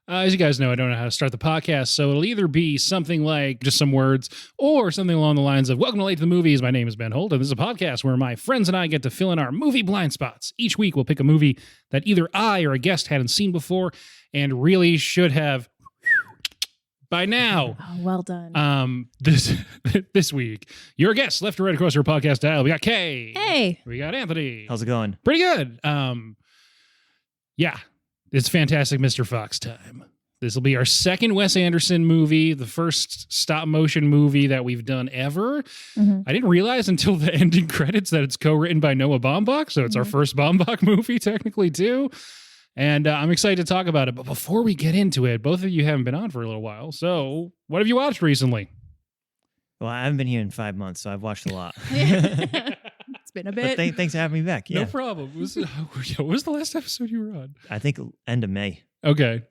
As you guys know, I don't know how to start the podcast, so it'll either be something like just some words or something along the lines of, welcome to Late to the Movies. My name is Ben Holt, and this is a podcast where my friends and I get to fill in our movie blind spots. Each week, we'll pick a movie that either I or a guest hadn't seen before and really should have by now. Oh, well done. This week, your guests left or right across your podcast dial. We got Kay. Hey. We got Anthony. How's it going? Pretty good. Yeah. It's fantastic Mr. Fox time. This will be our second Wes Anderson movie, the first stop-motion movie that we've done ever. Mm-hmm. I didn't realize until the ending credits that it's co-written by Noah Baumbach, so it's our first Baumbach movie, technically, too. And I'm excited to talk about it. But before we get into it, both of you haven't been on for a little while. So what have you watched recently? Well, I haven't been here in 5 months, so I've watched a lot. It's been a bit. But thanks for having me back. Yeah. No problem. What was the last episode you were on? I think end of May. Okay.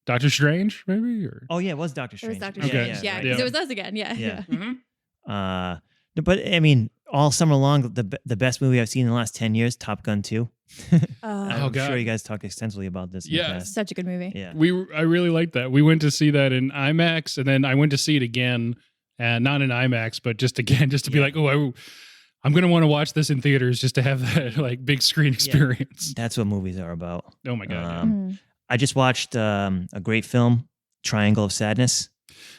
Doctor Strange, maybe? Or? Oh, yeah, it was Doctor It Strange. was Doctor Okay. Strange. Yeah, right. because it was us again. Yeah. Yeah. Mm-hmm. But, I mean, all summer long, the best movie I've seen in the last 10 years, Top Gun 2. I'm God. sure you guys talked extensively about this. in the past. Such a good movie. Yeah. I really liked that. We went to see that in IMAX, and then I went to see it again, and not in IMAX, but just to be like, I'm going to want to watch this in theaters just to have that like big screen experience. That's what movies are about. Oh my God. I just watched a great film, Triangle of Sadness.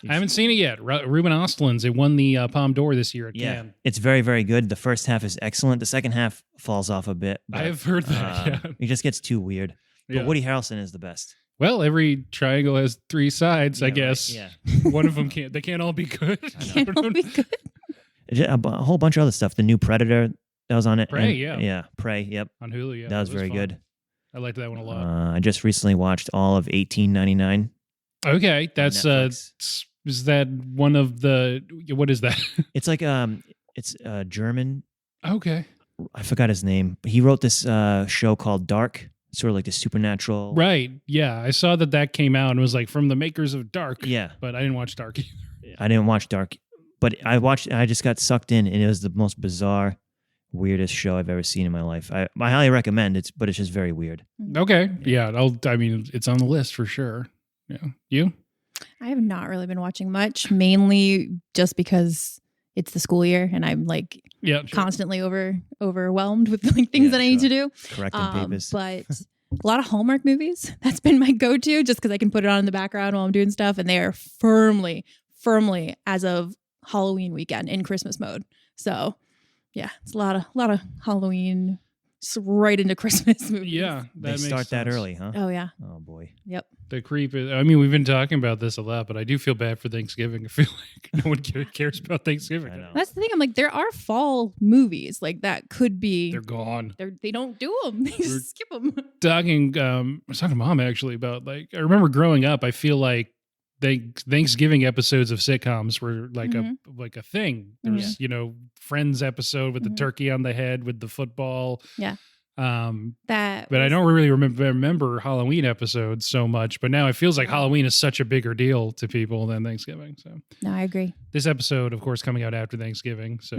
I haven't seen it yet. Ruben Östlund's. It won the Palme d'Or this year at Cannes. It's very, very good. The first half is excellent. The second half falls off a bit. I have heard that. It just gets too weird. But Woody Harrelson is the best. Well, every triangle has three sides, I guess. Right, yeah. One of them can't. They can't all be good. Can't all be good. A whole bunch of other stuff. The new Predator that was on it. Prey, Yeah, Prey, yep. On Hulu, yeah. That was very fun. good. I liked that one a lot. I just recently watched all of 1899. Okay, that's is that one of the, what is that? It's like it's German. Okay. I forgot his name, but he wrote this show called Dark, sort of like the supernatural. Right. Yeah, I saw that came out and was like from the makers of Dark. Yeah, but I didn't watch Dark either. I didn't watch Dark, but I just got sucked in, and it was the most bizarre, weirdest show I've ever seen in my life. I highly recommend it, but it's just very weird. Okay. Yeah. It's on the list for sure. Yeah. You? I have not really been watching much, mainly just because it's the school year and I'm like constantly overwhelmed with like things that I need to do. Correcting papers. But a lot of Hallmark movies. That's been my go-to just because I can put it on in the background while I'm doing stuff, and they are firmly as of Halloween weekend in Christmas mode. So yeah, it's a lot of Halloween right into Christmas movies. Yeah, they start that early, huh? Oh yeah. Oh boy. Yep. The creep is, we've been talking about this a lot, but I do feel bad for Thanksgiving. I feel like no one cares about Thanksgiving. I know. That's the thing. I'm like, there are fall movies like that could be. They're gone. They don't do them. They just skip them. I was talking to Mom actually about like, I remember growing up, I feel like Thanksgiving episodes of sitcoms were like a thing. There was, Friends episode with the turkey on the head with the football. Yeah. But I don't really remember Halloween episodes so much. But now it feels like Halloween is such a bigger deal to people than Thanksgiving. So no, I agree. This episode, of course, coming out after Thanksgiving. So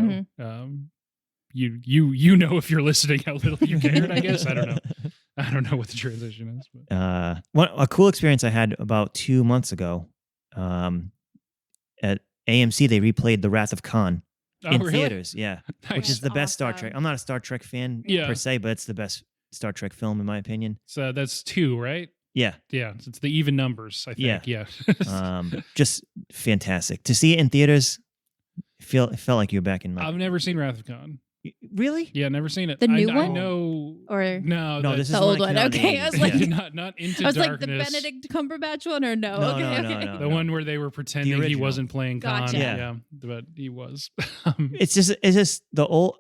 you know if you're listening how little you cared. I guess I don't know what the transition is. But. A cool experience I had about 2 months ago. At AMC, they replayed The Wrath of Khan in theaters. Yeah, Nice. Which is the best Star Trek. I'm not a Star Trek fan per se, but it's the best Star Trek film in my opinion. So that's 2, right? Yeah. Yeah. It's the even numbers, I think. Yeah. Just fantastic to see it in theaters. It felt like you're back in. I've never seen Wrath of Khan. Really? Yeah, never seen it. The new one? I know. Or no, this is the old one. Okay, I was like, not Into Darkness. I was like the Benedict Cumberbatch one, or no? No. The one where they were pretending he wasn't playing Khan. Gotcha. Yeah, but he was. It's just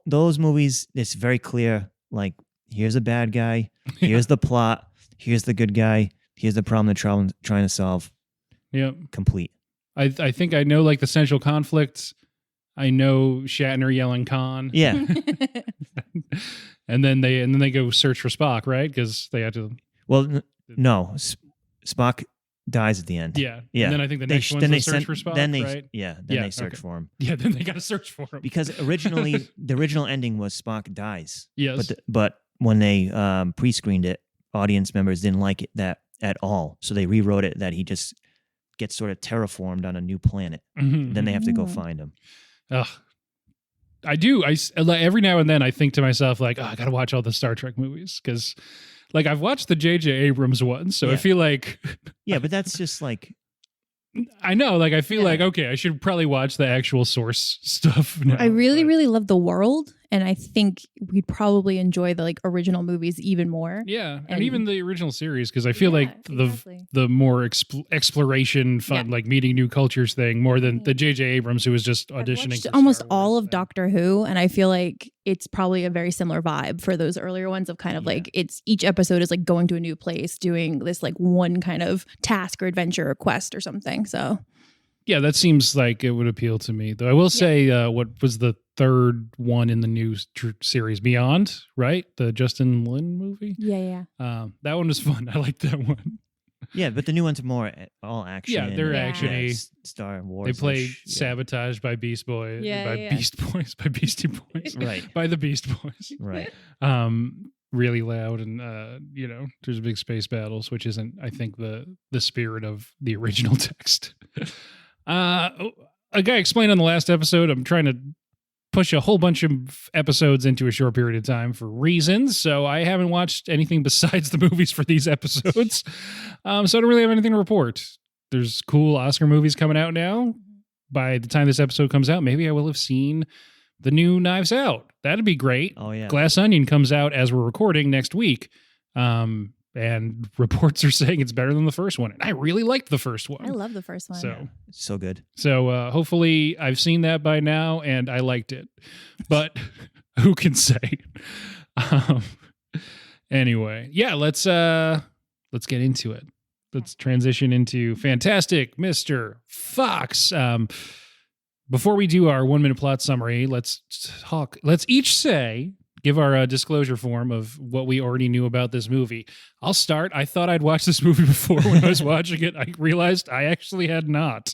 those movies. It's very clear. Like, here's a bad guy. Here's the plot. Here's the good guy. Here's the problem they're trying to solve. Yeah, complete. I think I know like the central conflicts. I know Shatner yelling Khan. Yeah. and then they go search for Spock, right? Because they had to. Well, no, Spock dies at the end. Yeah. Yeah. And then I think the next one's the search for Spock, right? Then they search for him. Yeah, then they got to search for him. Because originally, the original ending was Spock dies. Yes. But when they pre-screened it, audience members didn't like it, that at all. So they rewrote it that he just gets sort of terraformed on a new planet. Then they have to go find him. Ugh. I do. Every now and then I think to myself, like, I got to watch all the Star Trek movies because, like, I've watched the J.J. Abrams ones, so I feel like, yeah, but that's just like, I know, like, I feel like, okay, I should probably watch the actual source stuff now. I really love the world, and I think we'd probably enjoy the like original movies even more. Yeah, and even the original series, because I feel like exactly. the more exploration, fun, like meeting new cultures thing, more than the J.J. Abrams, who was just auditioning for almost Star all Wars of Doctor Who, and I feel like it's probably a very similar vibe for those earlier ones of kind of like it's each episode is like going to a new place, doing this like one kind of task or adventure or quest or something. So yeah, that seems like it would appeal to me. Though I will say, what was the third one in the new series? Beyond, right? The Justin Lin movie. Yeah. That one was fun. I liked that one. Yeah, but the new ones are more all action. Yeah, they're actiony. Star Wars. They play Sabotage by Beast Boy, Beast Boys, by Beastie Boys, right? By the Beast Boys, right? Really loud, and there's big space battles, which isn't, I think, the spirit of the original text. A guy explained on the last episode, I'm trying to push a whole bunch of episodes into a short period of time for reasons, so I haven't watched anything besides the movies for these episodes, so I don't really have anything to report. There's cool Oscar movies coming out now. By the time this episode comes out, maybe I will have seen the new Knives Out. That'd be great. Oh yeah, Glass Onion comes out as we're recording next week, and reports are saying it's better than the first one. And I really liked the first one. I love the first one. So it's so good. So hopefully I've seen that by now and I liked it. But who can say? Anyway, yeah, let's get into it. Let's transition into Fantastic Mr. Fox. Before we do our 1 minute plot summary, let's each give our disclosure form of what we already knew about this movie. I'll start. I thought I'd watched this movie before. When I was watching it, I realized I actually had not.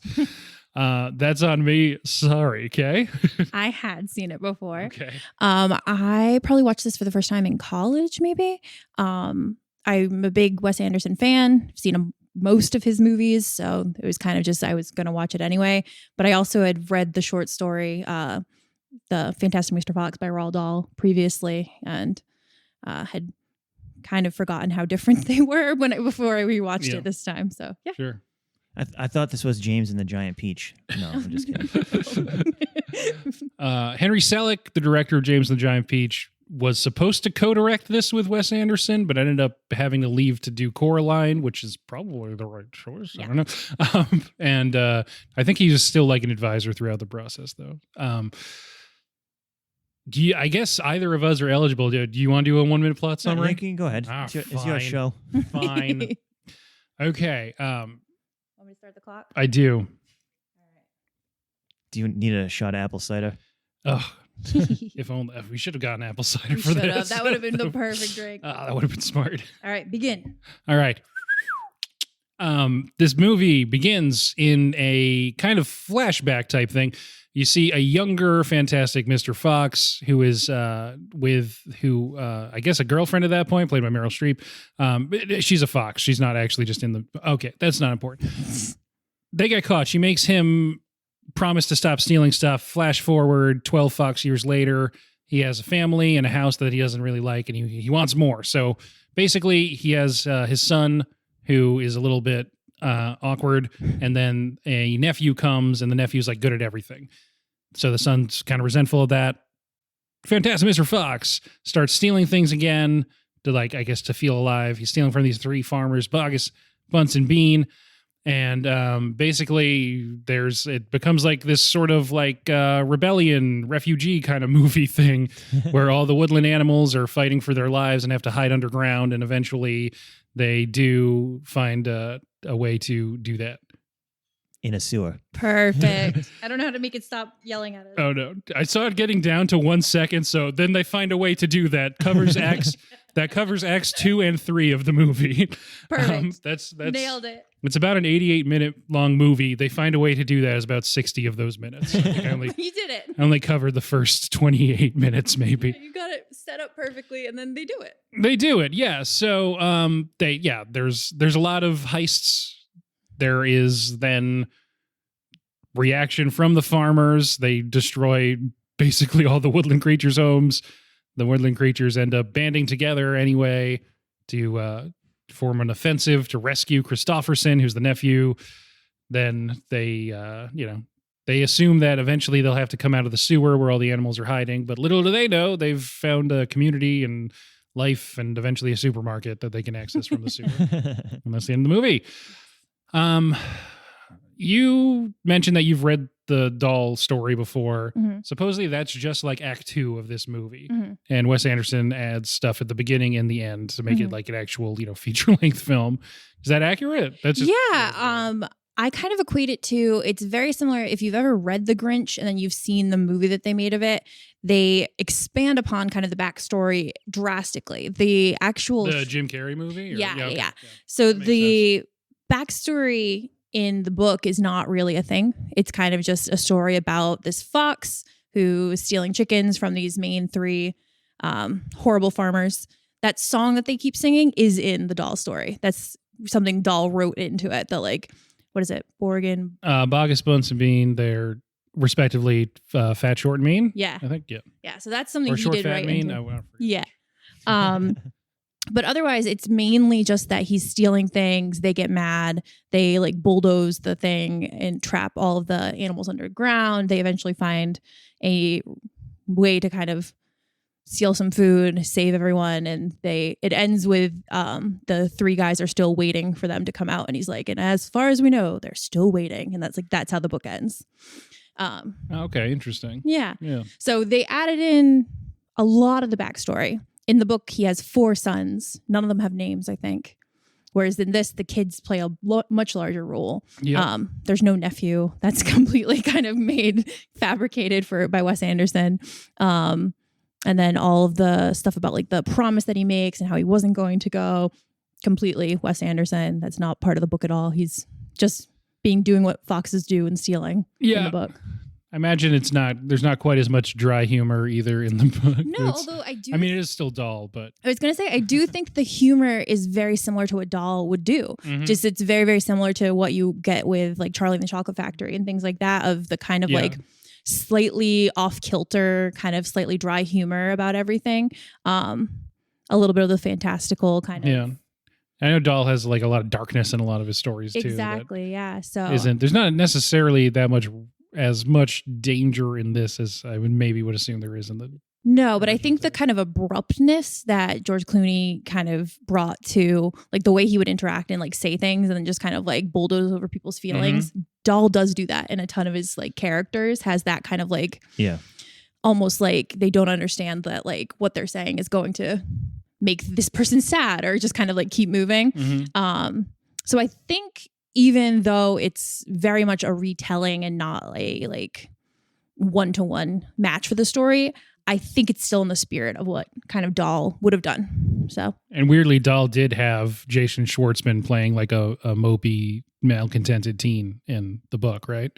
That's on me. Sorry, okay? I had seen it before. Okay. I probably watched this for the first time in college, maybe. I'm a big Wes Anderson fan. I've seen most of his movies, so it was kind of just I was going to watch it anyway. But I also had read the short story, The Fantastic Mr. Fox by Roald Dahl previously, and had kind of forgotten how different they were before I rewatched it this time. So yeah, sure. I thought this was James and the Giant Peach. No, I'm just kidding. Henry Selick, the director of James and the Giant Peach, was supposed to co-direct this with Wes Anderson, but ended up having to leave to do Coraline, which is probably the right choice. I don't know. And I think he's still like an advisor throughout the process, though. I guess either of us are eligible. Do you want to do a 1 minute plot summary? You can go ahead. It's your show. Fine. Okay. Want me to start the clock? I do. All right. Do you need a shot of apple cider? Oh, if only we should have gotten apple cider for this. That would have been the perfect drink. That would have been smart. All right, begin. All right. This movie begins in a kind of flashback type thing. You see a younger Fantastic Mr. Fox who is I guess a girlfriend at that point, played by Meryl Streep. She's a fox. She's not actually just in the... Okay, that's not important. They get caught. She makes him promise to stop stealing stuff. Flash forward 12 Fox years later. He has a family and a house that he doesn't really like, and he wants more. So basically, he has his son, who is a little bit awkward, and then a nephew comes, and the nephew's like good at everything. So the son's kind of resentful of that. Fantastic Mr. Fox starts stealing things again to feel alive. He's stealing from these three farmers, Bogus, Bunce, and Bean. And basically it becomes like this sort of like rebellion, refugee kind of movie thing where all the woodland animals are fighting for their lives and have to hide underground. And eventually they do find a way to do that. In a sewer. Perfect. I don't know how to make it stop yelling at us. Oh, no. I saw it getting down to 1 second. So then they find a way to do that. Covers acts. That covers acts 2 and 3 of the movie. Perfect. That's nailed it. It's about an 88-minute long movie. They find a way to do that as about 60 of those minutes. You did it. I only covered the first 28 minutes, maybe. You got it set up perfectly, and then they do it. They do it, yeah. So there's a lot of heists. There is then reaction from the farmers. They destroy basically all the woodland creatures' homes. The woodland creatures end up banding together anyway to form an offensive to rescue Christopherson, who's the nephew. Then they assume that eventually they'll have to come out of the sewer where all the animals are hiding. But little do they know, they've found a community and life and eventually a supermarket that they can access from the sewer. And that's the end of the movie. You mentioned that you've read the Dahl story before. Mm-hmm. Supposedly that's just like Act 2 of this movie. Mm-hmm. And Wes Anderson adds stuff at the beginning and the end to make it like an actual, feature-length film. Is that accurate? That's just I kind of equate it to, it's very similar. If you've ever read The Grinch and then you've seen the movie that they made of it, they expand upon kind of the backstory drastically. The Jim Carrey movie? Yeah. So the backstory in the book is not really a thing. It's kind of just a story about this fox who is stealing chickens from these main three horrible farmers. That song that they keep singing is in the Dahl story. That's something Dahl wrote into it. What is it? Borgen. Bogus, Bunce, and Bean, they're respectively fat, short, and mean. Yeah. I think, yeah. Yeah, so that's something or he short, did fat, right mean. into. Yeah. But otherwise, it's mainly just that he's stealing things. They get mad. They bulldoze the thing and trap all of the animals underground. They eventually find a way to kind of steal some food, save everyone, and it ends with the three guys are still waiting for them to come out, and he's like, and as far as we know, they're still waiting, and that's how the book ends. Okay, interesting. Yeah. Yeah. So they added in a lot of the backstory. In the book, he has 4 sons. None of them have names, I think. Whereas in this, the kids play a much larger role. Yeah. There's no nephew. That's completely kind of fabricated by Wes Anderson. And then all of the stuff about the promise that he makes and how he wasn't going to go, completely Wes Anderson. That's not part of the book at all. He's just doing what foxes do and stealing in the book. I imagine there's not quite as much dry humor either in the book. No, although I do. I mean, it is still Dahl, but. I was going to say, I do think the humor is very similar to what Dahl would do. Mm-hmm. Just it's very, very similar to what you get with Charlie and the Chocolate Factory and things like that, of the kind of slightly off kilter, kind of slightly dry humor about everything. A little bit of the fantastical kind of. Yeah. I know Dahl has a lot of darkness in a lot of his stories too. Exactly. Yeah. So there's not necessarily that much as much danger in this as I would assume there is in the. No, but I think the kind of abruptness that George Clooney kind of brought to the way he would interact and say things and then just kind of bulldoze over people's feelings. Mm-hmm. Dahl does do that, and a ton of his characters has that kind of almost they don't understand that what they're saying is going to make this person sad or just kind of keep moving. Mm-hmm. So I think even though it's very much a retelling and not a one-to-one match for the story, I think it's still in the spirit of what kind of Dahl would have done. So, and weirdly, Dahl did have Jason Schwartzman playing a mopey, malcontented teen in the book, right?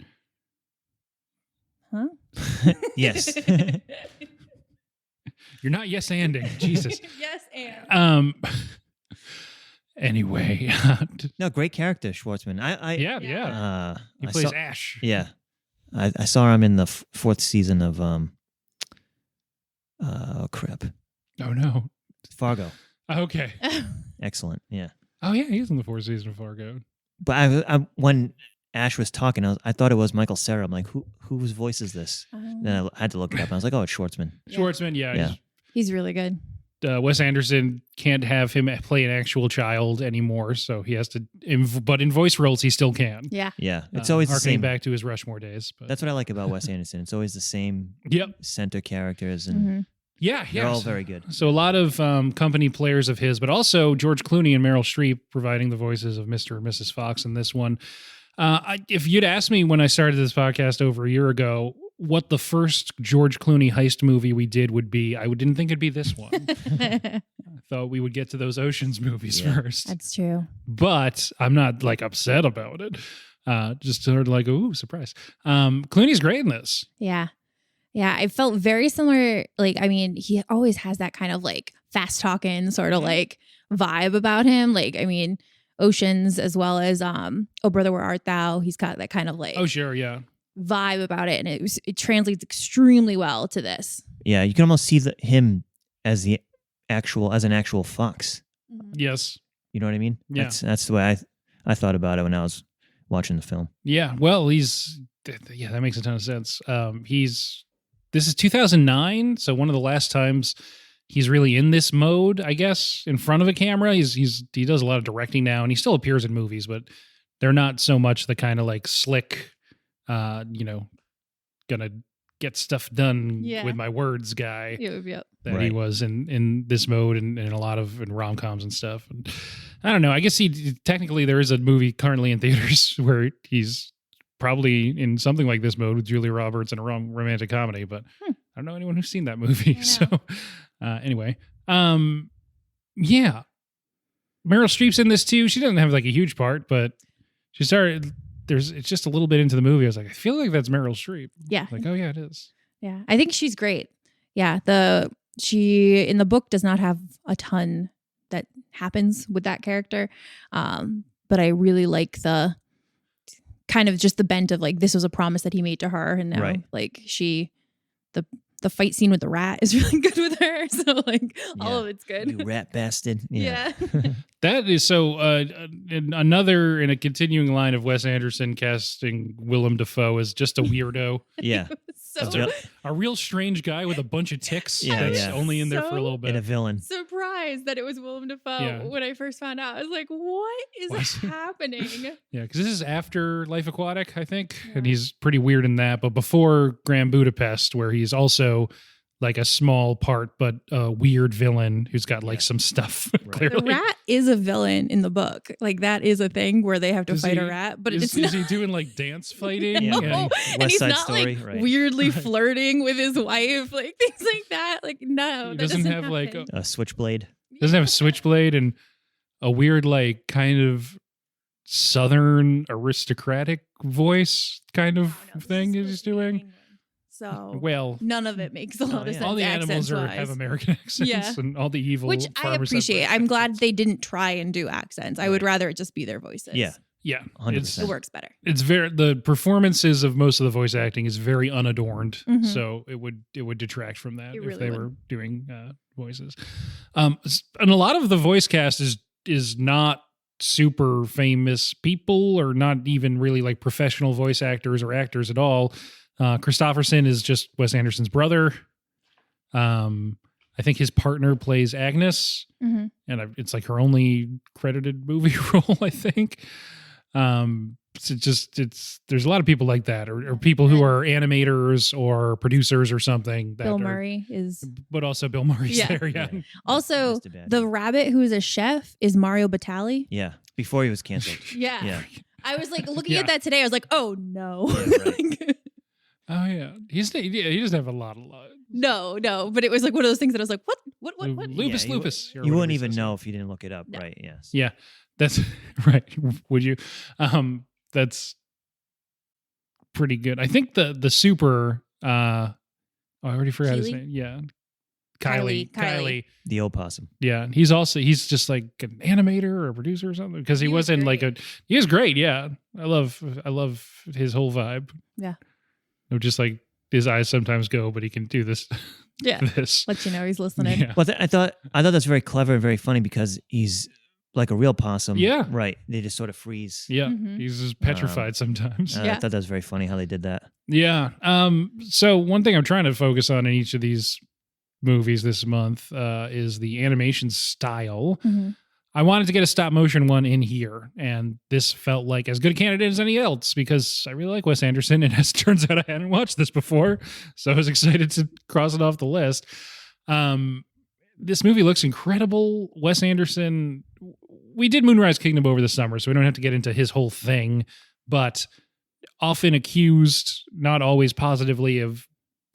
Huh? Yes. You're not yes-anding. Jesus. Yes, and. Anyway. No, great character, Schwartzman. Yeah. He plays Ash. Yeah. I saw him in the 4th season of crap. Oh no. Fargo. Okay. Excellent. Yeah. Oh yeah, he's in the 4th season of Fargo. But I when Ash was talking, I thought it was Michael Cera. I'm like, whose voice is this? Then I had to look it up. And I was like, oh, it's Schwartzman. Schwartzman, yeah. He's really good. Wes Anderson can't have him play an actual child anymore, so he has to. But in voice roles, he still can. Yeah. Yeah. It's always the same. Back to his Rushmore days. But. That's what I like about Wes Anderson. It's always the same center characters. And mm-hmm. They're all very good. So a lot of company players of his, but also George Clooney and Meryl Streep providing the voices of Mr. and Mrs. Fox in this one. If you'd asked me when I started this podcast over a year ago what the first George Clooney heist movie we did would be, I didn't think it'd be this one. I thought we would get to those Oceans movies first. That's true. But I'm not upset about it. Just sort of ooh, surprise. Clooney's great in this. Yeah. Yeah, I felt very similar. Like, I mean, he always has that kind of like fast talking sort of like vibe about him. Like, I mean, Oceans as well as Oh Brother Where Art Thou. He's got that kind of like Oh sure, yeah. vibe about it, and it translates extremely well to this. Yeah, you can almost see him as an actual fox. Yes. You know what I mean? Yeah. That's the way I thought about it when I was watching the film. Yeah. Well, that makes a ton of sense. This is 2009, so one of the last times he's really in this mode, I guess, in front of a camera. He does a lot of directing now, and he still appears in movies, but they're not so much the kind of like slick, gonna get stuff done with my words guy that he was in this mode and in a lot of rom-coms and stuff. And I don't know. I guess technically there is a movie currently in theaters where he's probably in something like this mode with Julia Roberts in a romantic comedy, but I don't know anyone who's seen that movie. So anyway, yeah. Meryl Streep's in this too. She doesn't have like a huge part, but she started... it's just a little bit into the movie. I was like, I feel like that's Meryl Streep. Yeah. Like, oh yeah, it is. Yeah. I think she's great. Yeah. She in the book does not have a ton that happens with that character. But I really like the kind of just the bent of like, this was a promise that he made to her. And now like the fight scene with the rat is really good with her. So like all of it's good. You rat bastard. Yeah. That is so in a continuing line of Wes Anderson casting Willem Dafoe as just a weirdo. Yeah. A real strange guy with a bunch of tics that's only in there for a little bit. And a villain. Surprised that it was Willem Dafoe when I first found out. I was like, what is happening? Yeah, because this is after Life Aquatic, I think. Yeah. And he's pretty weird in that. But before Grand Budapest, where he's also like a small part, but a weird villain who's got like some stuff. Clearly. The rat is a villain in the book. Like that is a thing where they have to fight a rat. But it's not. Is he doing like dance fighting? No. And he's not Story, like weirdly flirting with his wife, like things like that. Like no, he doesn't have like a switchblade. Doesn't have a switchblade and a weird like kind of Southern aristocratic voice kind of thing he's doing. So none of it makes a lot of sense. All the animals have American accents and all the evil which I appreciate. I'm glad they didn't try and do accents. I would rather it just be their voices. Yeah. 100%. It works better. It's the performances of most of the voice acting is very unadorned. So it would detract from that if they were doing voices. And a lot of the voice cast is not super famous people or not even really like professional voice actors or actors at all. Christopherson is just Wes Anderson's brother. I think his partner plays Agnes, and it's like her only credited movie role, I think. There's a lot of people like that, or people who are animators or producers or something. Bill Murray is, but also Bill Murray's there. Yeah. Also, the rabbit who is a chef is Mario Batali. Yeah, before he was canceled. Yeah. I was like looking at that today. I was like, oh no. Oh yeah, he doesn't have a lot of lines. No, but it was like one of those things that I was like, what? Lupus. You wouldn't even know if you didn't look it up, right? Yes. Yeah, that's right. Would you? That's pretty good. I think the super. I already forgot his name. Yeah, Kylie. The opossum. Yeah, he's just like an animator or a producer or something because he was in like he is great. Yeah, I love his whole vibe. Yeah. Just like his eyes sometimes go, but he can do this. Yeah, let you know he's listening. Yeah. Well, I thought that's very clever and very funny because he's like a real possum. Yeah, right. They just sort of freeze. Yeah, he's just petrified sometimes. I thought that was very funny how they did that. Yeah. So one thing I'm trying to focus on in each of these movies this month is the animation style. I wanted to get a stop motion one in here, and this felt like as good a candidate as any else because I really like Wes Anderson, and as it turns out, I hadn't watched this before, so I was excited to cross it off the list. This movie looks incredible. Wes Anderson, we did Moonrise Kingdom over the summer, so we don't have to get into his whole thing, but often accused, not always positively, of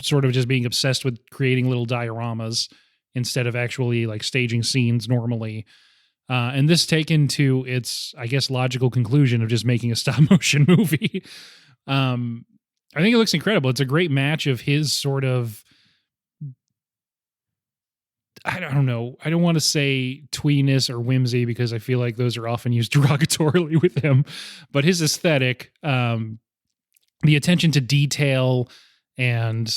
sort of just being obsessed with creating little dioramas instead of actually like staging scenes normally. And this taken to its, I guess, logical conclusion of just making a stop motion movie. I think it looks incredible. It's a great match of his sort of, I don't know. I don't want to say tweeness or whimsy because I feel like those are often used derogatorily with him, but his aesthetic, the attention to detail and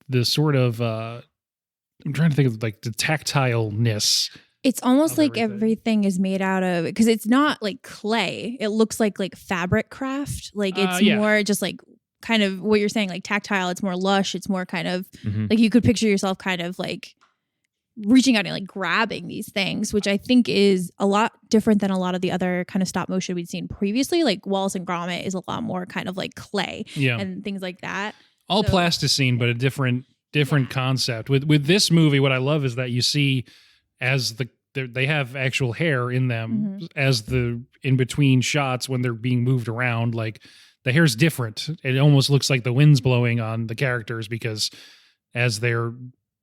the sort of, I'm trying to think of like the tactileness. It's almost like everything. everything is made out of, because it's not like clay. It looks like fabric craft. Like it's more just like kind of what you're saying, like tactile. It's more lush. It's more kind of like you could picture yourself kind of like reaching out and like grabbing these things, which I think is a lot different than a lot of the other kind of stop motion we'd seen previously. Like Wallace and Gromit is a lot more kind of like clay and things like that. All plasticine, but a different concept. With this movie, what I love is that you see as they have actual hair in them as the in between shots when they're being moved around. Like the hair's different. It almost looks like the wind's blowing on the characters because as they're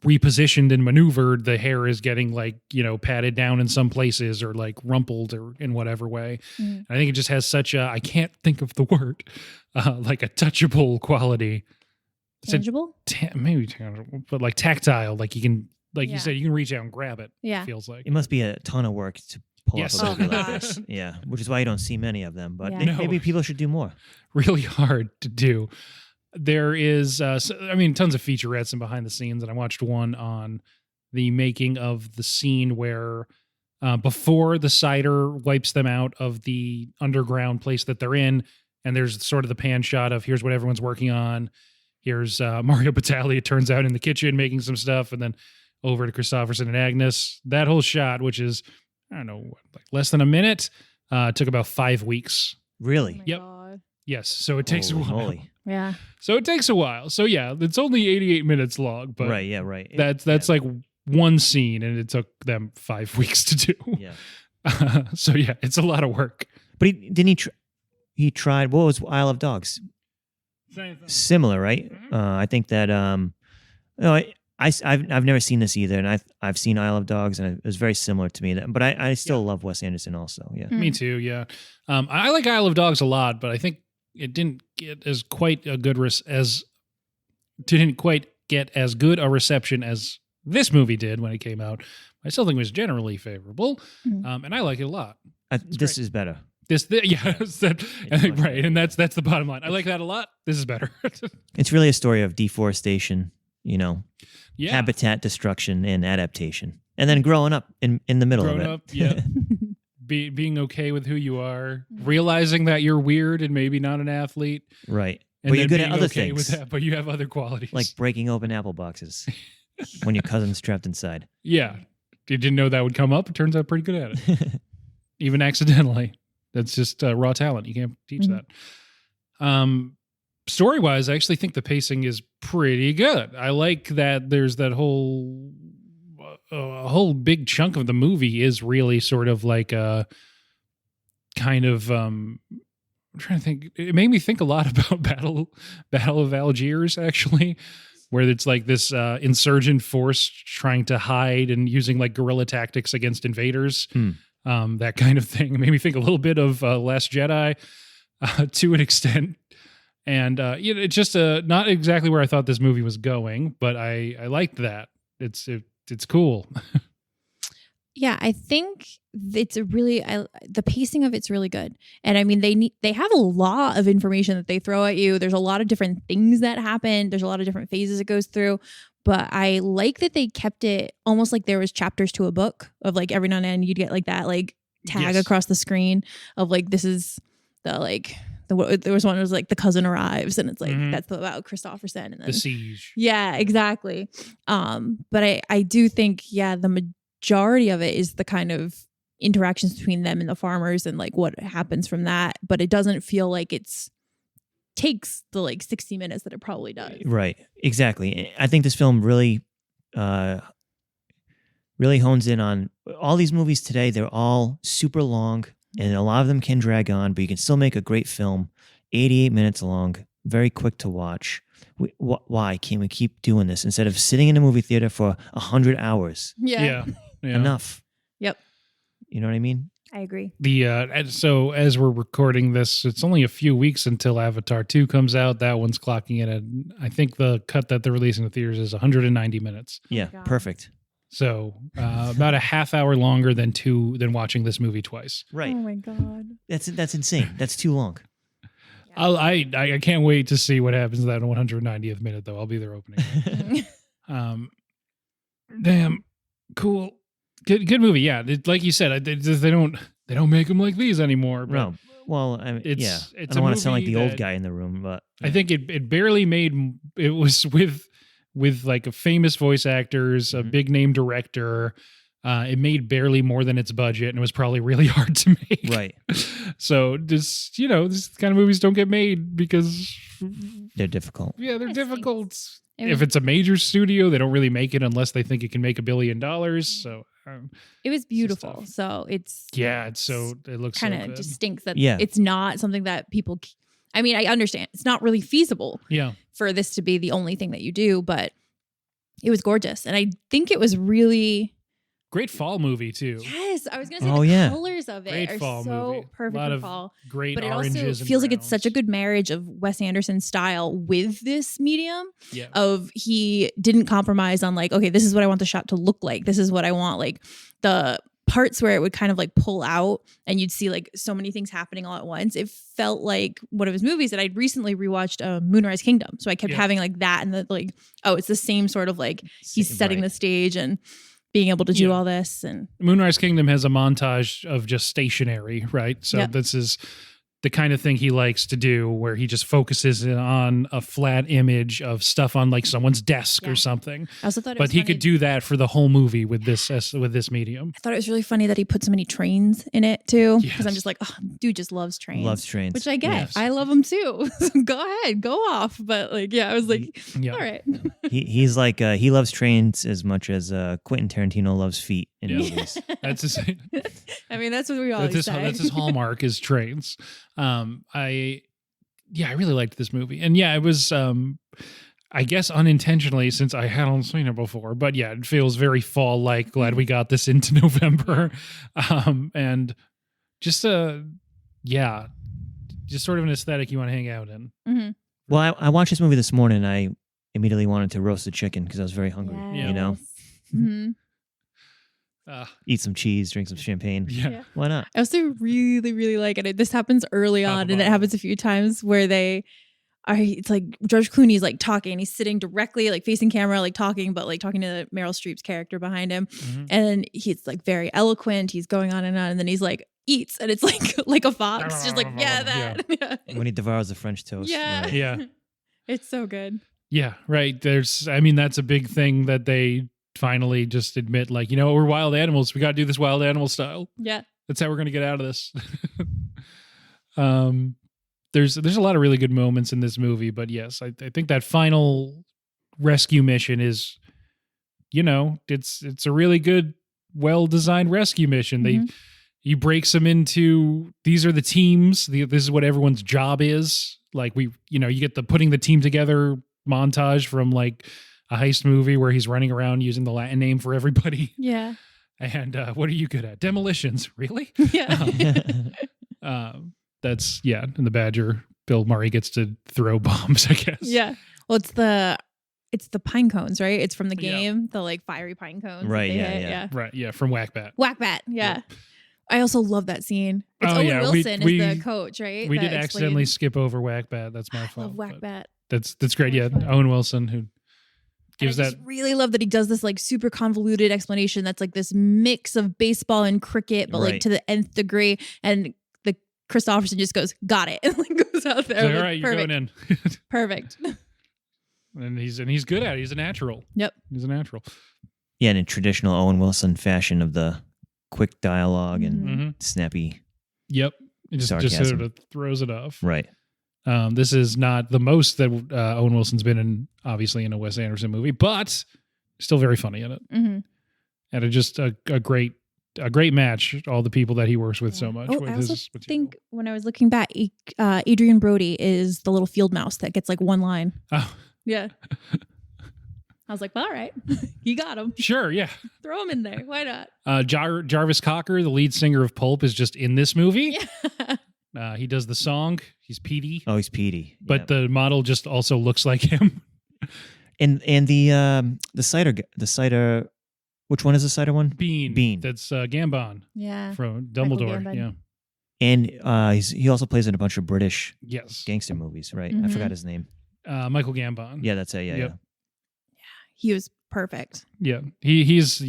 repositioned and maneuvered, the hair is getting like, patted down in some places or like rumpled or in whatever way. And I think it just has such a, I can't think of the word, like a touchable quality. Tangible? Maybe tangible, but like tactile. Like you can, like you said, you can reach out and grab it. Yeah. It feels like. It must be a ton of work to pull off a movie like gosh. this. Yeah, which is why you don't see many of them. But Yeah. maybe people should do more. Really hard to do. There is, tons of featurettes and behind the scenes, and I watched one on the making of the scene where before the cider wipes them out of the underground place that they're in, and there's sort of the pan shot of here's what everyone's working on. Here's Mario Batali, it turns out, in the kitchen making some stuff, and then over to Christopherson and Agnes. That whole shot, which is, I don't know, like less than a minute, took about 5 weeks. Really? Oh my Yep. God. Yes, so it takes a while. Holy. Yeah. So it takes a while. So yeah, it's only 88 minutes long, but Right, yeah, right. that's like one scene, and it took them 5 weeks to do. Yeah. So yeah, it's a lot of work. But he tried, what was Isle of Dogs? Similar, right? I think that I've never seen this either, and I've seen Isle of Dogs, and it was very similar to me. But I still love Wes Anderson also. Yeah, Me too. Yeah, I like Isle of Dogs a lot, but I think it didn't get as quite a good didn't quite get as good a reception as this movie did when it came out. I still think it was generally favorable, and I like it a lot. This is better. Right, and that's the bottom line. I like that a lot. This is better. It's really a story of deforestation, Yeah. habitat destruction and adaptation, and then growing up in the middle of it. Up, yeah. Being okay with who you are, realizing that you're weird and maybe not an athlete, Right. and But you're then good at being other okay things, with that, but you have other qualities, like breaking open apple boxes when your cousin's trapped inside. yeah. You didn't know that would come up. It turns out pretty good at it, even accidentally. That's just raw talent. You can't teach that. Story-wise, I actually think the pacing is pretty good. I like that there's that whole big chunk of the movie is really sort of like a kind of I'm trying to think. It made me think a lot about Battle of Algiers, actually, where it's like this insurgent force trying to hide and using like guerrilla tactics against invaders. That kind of thing. It made me think a little bit of Last Jedi to an extent. And it's just not exactly where I thought this movie was going, but I liked that. It's cool. Yeah, I think it's the pacing of it's really good. And I mean, they have a lot of information that they throw at you. There's a lot of different things that happen. There's a lot of different phases it goes through. But I like that they kept it almost like there was chapters to a book of like every now and then you'd get like that like tag across the screen of like, this is there was one that was like the cousin arrives and it's like, that's about Christopherson. And then, the siege. Yeah, exactly. But I do think, the majority of it is the kind of interactions between them and the farmers and like what happens from that. But it doesn't feel like takes the like 60 minutes that it probably does. Right. Exactly. I think this film really hones in on all these movies today. They're all super long and a lot of them can drag on, but you can still make a great film, 88 minutes long, very quick to watch. Why can't we keep doing this instead of sitting in a movie theater for 100 hours? Yeah. Yeah. Enough. Yep. You know what I mean? I agree. And so as we're recording this, it's only a few weeks until Avatar 2 comes out. That one's clocking in at, I think the cut that they're releasing in the theaters is 190 minutes. Yeah, God. perfect. So about a half hour longer than watching this movie twice. Right. Oh my God. That's insane. That's too long. I can't wait to see what happens in that 190th minute, though. I'll be there opening. Damn, cool, good movie. Yeah, like you said, they don't make them like these anymore. But No. Well, I mean, it's I don't want to sound like movie the old that- guy in the room, but I think it barely made. It was with like a famous voice actors, a Mhm. big name director. It made barely more than its budget, and it was probably really hard to make. right. So this kind of movies don't get made because They're difficult. they're It difficult. stinks. If it's a major studio, they don't really make it unless they think it can make $1 billion. So It was beautiful. tough. So it's it looks kind so of good. just stinks that Yeah. it's not something that people. I mean, I understand it's not really feasible Yeah. for this to be the only thing that you do, but it was gorgeous, and I think it was really. Great fall movie too. Yes, I was gonna say Oh, the yeah. colors of it Great are fall so movie. perfect Lot for of fall. Great But it oranges also and feels like it's such a browns. good marriage of Wes Anderson's style with this medium. Yeah. Of he didn't compromise on like, okay, this is what I want the shot to look like. This is what I want. Like the parts where it would kind of like pull out and you'd see like so many things happening all at once. It felt like one of his movies that I'd recently rewatched, Moonrise Kingdom. So I kept Yeah. having like that and the like, oh, it's the same sort of like he's setting Right. the stage and being able to do Yeah. all this. And Moonrise Kingdom has a montage of just stationery, right? So Yep. this is the kind of thing he likes to do where he just focuses on a flat image of stuff on like someone's desk Yeah. or something. I also thought it But was he funny. could do that for the whole movie with this medium. I thought it was really funny that he put so many trains in it too. Because I'm Yes. just like, oh, dude just loves trains. Loves trains. Which I get. Yes. I love them too. So go ahead, go off. But like, yeah, I was like, Yeah. all right. He's like he loves trains as much as Quentin Tarantino loves feet in Yeah. movies. That's his I mean, that's what we always say. that's his hallmark is trains. I really liked this movie. And yeah, it was I guess unintentionally since I hadn't seen it before, but yeah, it feels very fall like. Glad we got this into November. And just just sort of an aesthetic you want to hang out in. Mhm. Well, I watched this movie this morning and I immediately wanted to roast the chicken because I was very hungry. Yeah. You know, Mhm. eat some cheese, drink some champagne. Yeah. Yeah. Why not? I also really, really like it. This happens early Top on, of and it bottom. happens a few times where it's like George Clooney's like talking. He's sitting directly, like facing camera, like talking, but like talking to Meryl Streep's character behind him. Mhm. And he's like very eloquent. He's going on, and then he's like eats, and it's like a fox, just like yeah, that. Yeah. When he devours the French toast. Yeah. right. Yeah. It's so good. Yeah, right. That's a big thing that they finally just admit, like, we're wild animals. We got to do this wild animal style. Yeah. That's how we're going to get out of this. There's a lot of really good moments in this movie, but yes, I think that final rescue mission is, it's a really good, well-designed rescue mission. Mhm. He breaks them into, these are the teams. This is what everyone's job is. Like you get the putting the team together montage from like a heist movie where he's running around using the Latin name for everybody. Yeah. And what are you good at? Demolitions. Really? Yeah. That's and the Badger, Bill Murray gets to throw bombs, I guess. Yeah. Well, it's the pine cones, right? It's from the Yeah. game, the like fiery pine cones. that Right, they yeah, hit, yeah. Right. Yeah. From Whack-Bat. Whack-Bat. Yeah. I also love that scene. It's Oh, Owen yeah, Wilson we- is the coach, right? We That did accidentally explained- skip over Whack-Bat. That's my I fault. love but Whack-Bat. That's great. So Yeah. much fun. Owen Wilson, who gives And I that. just really love that he does this like super convoluted explanation that's like this mix of baseball and cricket, but like Right. to the nth degree. And the Christopherson just goes, got it, and like goes out there. Like, Like, all right, you're perfect. going in. Perfect. and he's good at it. He's a natural. Yep. He's a natural. Yeah, and in traditional Owen Wilson fashion of the quick dialogue and Mhm. Mm-hmm. snappy. Yep. It just Sarcasm. sort of throws it off. Right. This is not the most that Owen Wilson's been in, obviously, in a Wes Anderson movie, but still very funny in it. hmm And it just a great match. All the people that he works with so much. Oh, with I also his material. think when I was looking back, Adrian Brody is the little field mouse that gets like one line. Oh, Yeah. I was like, well, all right, you got him. Sure, yeah. Throw him in there. Why not? Jarvis Cocker, the lead singer of Pulp, is just in this movie. Yeah. He does the song. He's Petey. Oh, he's Petey. But the model just also looks like him. And the cider. Which one is the cider one? Bean. That's Gambon. Yeah. From Dumbledore. Gambon. Yeah. And he also plays in a bunch of British Yes. gangster movies, right? I Mhm. forgot his name. Michael Gambon. Yeah, that's it. Yeah, Yep. He was perfect. Yeah. He's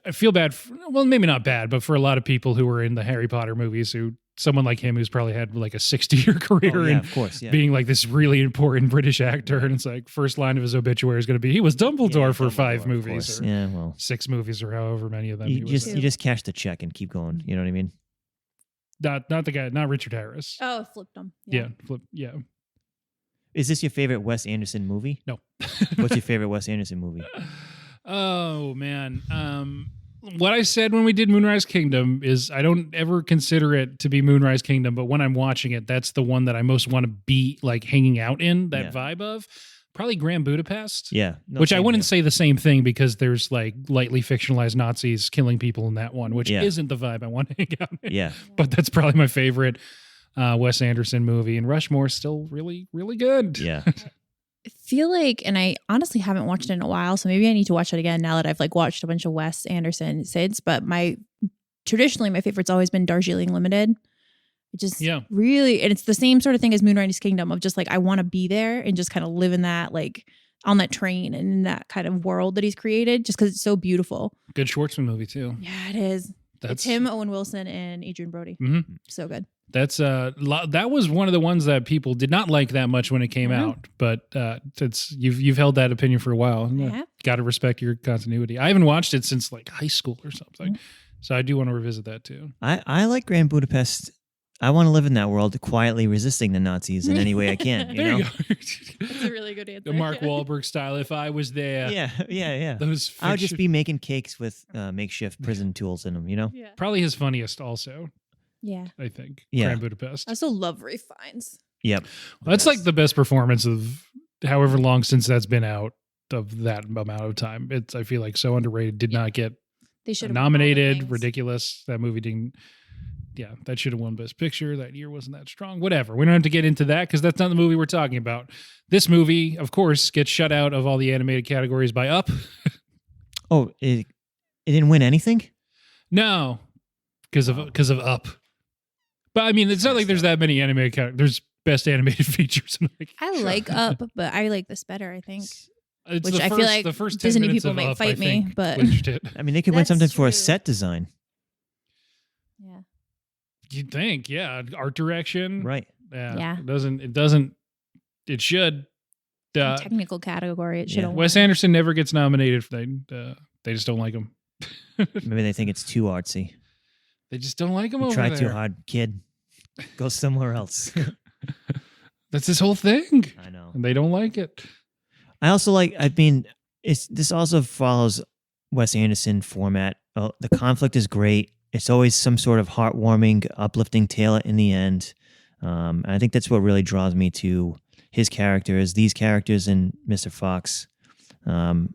I feel bad. Well, maybe not bad, but for a lot of people who were in the Harry Potter movies, someone like him who's probably had like a 60-year career Oh, yeah, and of course. Yeah. being like this really important British actor, and it's like first line of his obituary is going to be he was Dumbledore for 5 of movies, course. or Yeah, well, 6 movies, or however many of them. you just cash the check and keep going. You know what I mean? Not the guy, not Richard Harris. Oh, flipped him. Yeah. Is this your favorite Wes Anderson movie? No. What's your favorite Wes Anderson movie? Oh man. What I said when we did Moonrise Kingdom is I don't ever consider it to be Moonrise Kingdom, but when I'm watching it, that's the one that I most want to be like hanging out in, that vibe of. Probably Grand Budapest. Yeah. Which I wouldn't say the same thing, because there's like lightly fictionalized Nazis killing people in that one, which isn't the vibe I want to hang out in. Yeah. But that's probably my favorite Wes Anderson movie. And Rushmore's still really, really good. Yeah. I feel like, and I honestly haven't watched it in a while, so maybe I need to watch it again now that I've like watched a bunch of Wes Anderson since. But traditionally my favorite's always been Darjeeling Limited. It just really, and it's the same sort of thing as Moonrise Kingdom of just like I want to be there and just kind of live in that, like on that train and in that kind of world that he's created, just because it's so beautiful. Good Schwartzman movie too. Yeah, it is. It's him, Owen Wilson, and Adrian Brody. Mm-hmm. So good. That's that was one of the ones that people did not like that much when it came out, but you've held that opinion for a while. Yeah. Got to respect your continuity. I haven't watched it since like high school or something, so I do want to revisit that too. I like Grand Budapest. I want to live in that world, quietly resisting the Nazis in any way I can. You know? You go. That's a really good answer. The Mark Wahlberg style. If I was there, yeah. I would just be making cakes with makeshift prison tools in them. You know, Yeah. Probably his funniest, also. Yeah. I think. Yeah. Grand Budapest. I also love Ralph Fiennes. Yep. That's like the best performance of however long since that's been out of that amount of time. It's, I feel like, so underrated. Did not get They should have nominated. Ridiculous. That movie didn't. Yeah, that should have won Best Picture. That year wasn't that strong. Whatever. We don't have to get into that because that's not the movie we're talking about. This movie, of course, gets shut out of all the animated categories by Up. Oh, it didn't win anything? No, because of Up. But I mean, it's not like there's that many animated categories. There's Best Animated Features. I like Up, but I like this better, I think. It's Which I feel like the first 10 Disney minutes people of might Up, fight I me, think, but clinched it. I mean, they could win something That's for a true. set design. Yeah. You'd think, yeah, art direction, Right. Yeah. It should. Technical category, it should have Wes Anderson never gets nominated. They just don't like him. Maybe they think it's too artsy. They just don't like him You over try there. too hard, kid. Go somewhere else. That's his whole thing. I know. And they don't like it. I also like, I mean, this also follows Wes Anderson format. The conflict is great. It's always some sort of heartwarming, uplifting tale in the end. And I think that's what really draws me to his characters, these characters in Mr. Fox. I